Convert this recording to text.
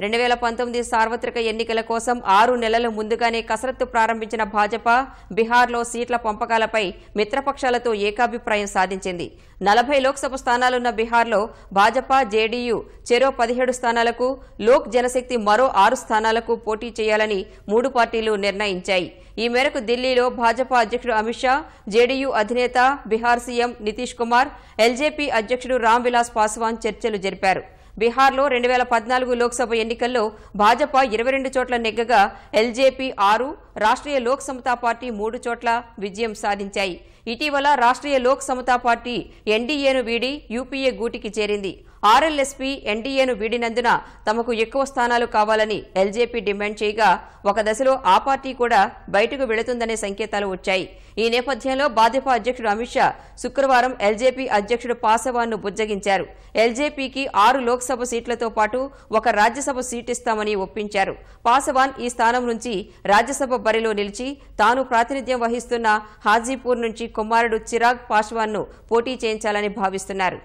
2019 సార్వత్రిక ఎన్నికల కోసం 6 నెలల ముందుగానే కసరత్తు ప్రారంభించిన భాజపా బీహార్లో సీట్ల పంపకాలపై మిత్రపక్షాలతో ఏకాభిప్రాయం సాధించింది. 40 లోక్సభ స్థానాలున్న బీహార్లో భాజపా జేడీయూ చెరో 17 స్థానాలకు, లోక్ జనశక్తి మరో 6 స్థానాలకు పోటీ చేయాలని 3 పార్టీలు నిర్ణయించాయి. ఈ మేరకు ఢిల్లీలో భాజపా అధ్యక్షుడు అమిత్ షా, జేడీయూ అధినేత బీహార్ సీఎం నితీష్ కుమార్, ఎల్జేపీ అధ్యక్షుడు రామ్ విలాస్ పాస్వాన్ చర్చలు జరిపారు. బీహార్లో 2014 లోక్సభ ఎన్నికల్లో భాజపా 22 చోట్ల నెగ్గగా ఎల్జేపీ 6, రాష్ట్రీయ లోక్ సమతా పార్టీ 3 చోట్ల విజయం సాధించాయి. ఇటీవల రాష్ట్రీయ లోక్ సమతా పార్టీ ఎన్డీఏను వీడి యూపీఏ గూటికి చేరింది. ఆర్ఎల్ఎస్పీ ఎన్డీఏను వీడినందున తమకు ఎక్కువ స్థానాలు కావాలని ఎల్జేపీ డిమాండ్ చేయగా ఒక దశలో ఆ పార్టీ కూడా బయటకు వెళుతుందనే సంకేతాలు వచ్చాయి. ఈ నేపథ్యంలో భాజపా అధ్యక్షుడు అమిత్ షా శుక్రవారం ఎల్జేపీ అధ్యక్షుడు పాసవాన్ను బుజ్జగించారు. ఎల్జేపీకి 6 లోక్సభ సీట్లతో పాటు ఒక రాజ్యసభ సీటిస్తామని ఒప్పించారు. పాసవాన్ ఈ స్థానం నుంచి రాజ్యసభ బరిలో నిలిచి తాను ప్రాతినిధ్యం వహిస్తున్న హాజీపూర్ నుంచి కుమారుడు చిరాగ్ పాస్వాన్ను పోటీ చేయించాలని భావిస్తున్నారు.